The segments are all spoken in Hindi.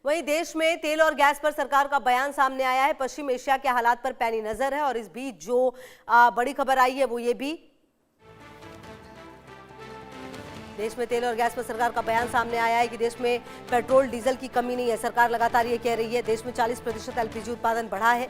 वहीं देश में तेल और गैस पर सरकार का बयान सामने आया है। पश्चिम एशिया के हालात पर पैनी नजर है और इस बीच जो बड़ी खबर आई है वो ये भी, देश में तेल और गैस पर सरकार का बयान सामने आया है कि देश में पेट्रोल डीजल की कमी नहीं है। सरकार लगातार ये कह रही है देश में 40% एलपीजी उत्पादन बढ़ा है।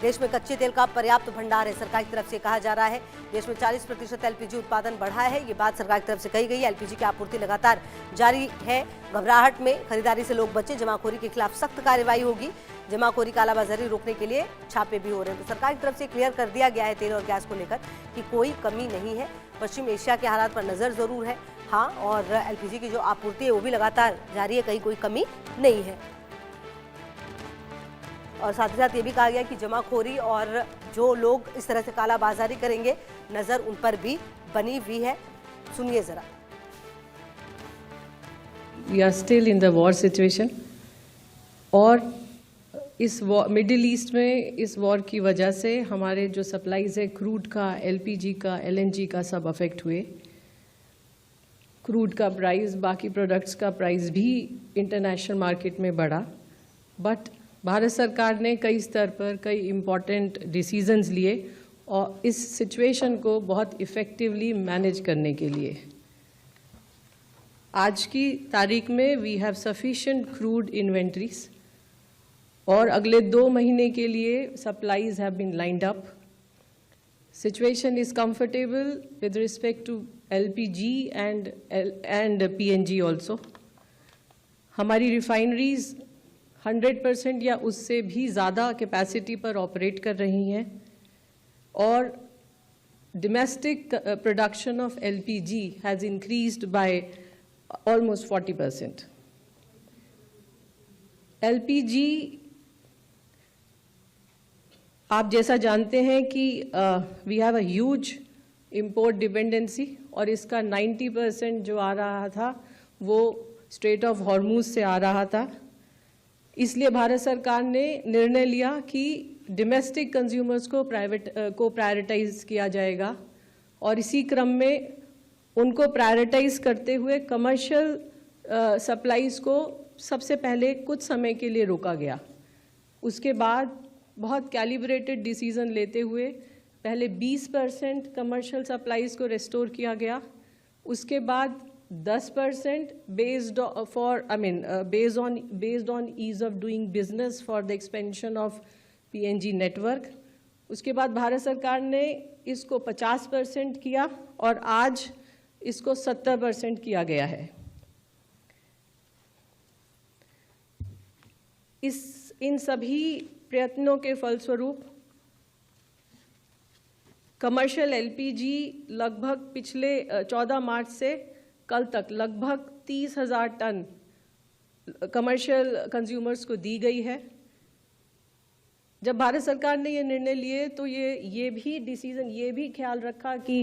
देश में कच्चे तेल का पर्याप्त भंडार है, सरकार की तरफ से कहा जा रहा है। देश में 40% एलपीजी उत्पादन बढ़ा है, ये बात सरकार की तरफ से कही गई है। एलपीजी की आपूर्ति लगातार जारी है। घबराहट में खरीदारी से लोग बचे, जमाखोरी के खिलाफ सख्त कार्रवाई होगी। जमाखोरी, कालाबाजारी रोकने के लिए छापे भी हो रहे हैं। तो सरकार की तरफ से क्लियर कर दिया गया है तेल और गैस को लेकर कि कोई कमी नहीं है। पश्चिम एशिया के हालात पर नजर जरूर है, हाँ, और एलपीजी की जो आपूर्ति है वो भी लगातार जारी है, कहीं कोई कमी नहीं है। और साथ ही साथ ये भी कहा गया कि जमाखोरी और जो लोग इस तरह से कालाबाजारी करेंगे, नजर उन पर भी बनी हुई है। सुनिए जरा। We are still in the war situation और इस मिडिल ईस्ट में इस वॉर की वजह से हमारे जो सप्लाईज है क्रूड का, एलपीजी का, एलएनजी का, सब अफेक्ट हुए। क्रूड का प्राइस, बाकी प्रोडक्ट्स का प्राइस भी इंटरनेशनल मार्केट में बढ़ा। बट भारत सरकार ने कई स्तर पर कई इम्पॉर्टेंट डिसीजंस लिए और इस सिचुएशन को बहुत इफ़ेक्टिवली मैनेज करने के लिए आज की तारीख में we have sufficient crude inventories और अगले 2 महीने के लिए supplies have been lined up. Situation is comfortable with respect to LPG and PNG also. हमारी रिफाइनरीज 100% या उससे भी ज़्यादा कैपेसिटी पर ऑपरेट कर रही हैं और domestic production of LPG has increased by almost 40%। LPG आप जैसा जानते हैं कि we have a huge import dependency और इसका 90% जो आ रहा था वो स्ट्रेट ऑफ हॉर्मूज से आ रहा था। इसलिए भारत सरकार ने निर्णय लिया कि डोमेस्टिक कंज्यूमर्स को प्रायोरिटाइज किया जाएगा और इसी क्रम में उनको प्रायोरिटाइज करते हुए कमर्शियल सप्लाईज को सबसे पहले कुछ समय के लिए रोका गया। उसके बाद बहुत कैलिब्रेटेड डिसीजन लेते हुए पहले 20% कमर्शियल सप्लाईज को रेस्टोर किया गया। उसके बाद 10% based on ease of doing business for the expansion of PNG network। उसके बाद भारत सरकार ने इसको 50% किया और आज इसको 70% किया गया है। इन सभी प्रयत्नों के फलस्वरूप कमर्शियल एलपीजी लगभग पिछले 14 मार्च से कल तक लगभग 30,000 टन कमर्शियल कंज्यूमर्स को दी गई है। जब भारत सरकार ने ये निर्णय लिए तो ये भी डिसीजन ये भी ख्याल रखा कि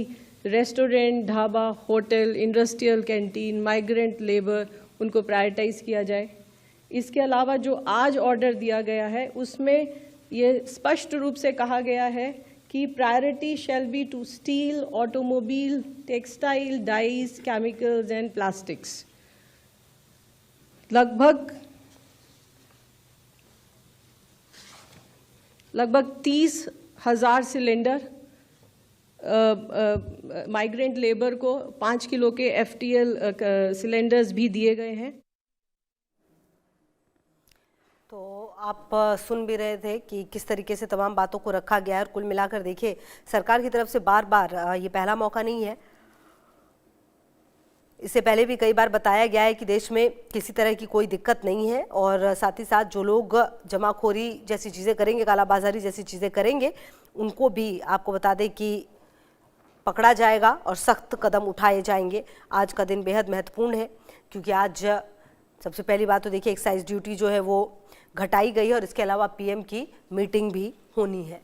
restaurant, dhaba, hotel, industrial canteen, migrant labour, उनको प्रायोरिटाइज किया जाए। इसके अलावा जो आज ऑर्डर दिया गया है उसमें ये स्पष्ट रूप से कहा गया है कि priority shall be to steel, automobile, textile, dyes, chemicals and plastics. लगभग 30,000 सिलेंडर माइग्रेंट लेबर को 5 किलो के एफटीएल सिलेंडर्स भी दिए गए हैं। तो आप सुन भी रहे थे कि किस तरीके से तमाम बातों को रखा गया है और कुल मिलाकर देखिए सरकार की तरफ से बार बार ये पहला मौका नहीं है। इससे पहले भी कई बार बताया गया है कि देश में किसी तरह की कोई दिक्कत नहीं है और साथ ही साथ जो लोग जमाखोरी जैसी चीज़ें करेंगे, कालाबाजारी जैसी चीज़ें करेंगे, उनको भी आपको बता दें कि पकड़ा जाएगा और सख्त कदम उठाए जाएंगे। आज का दिन बेहद महत्वपूर्ण है क्योंकि आज सबसे पहली बात तो देखिए एक्साइज ड्यूटी जो है वो घटाई गई है और इसके अलावा पीएम की मीटिंग भी होनी है।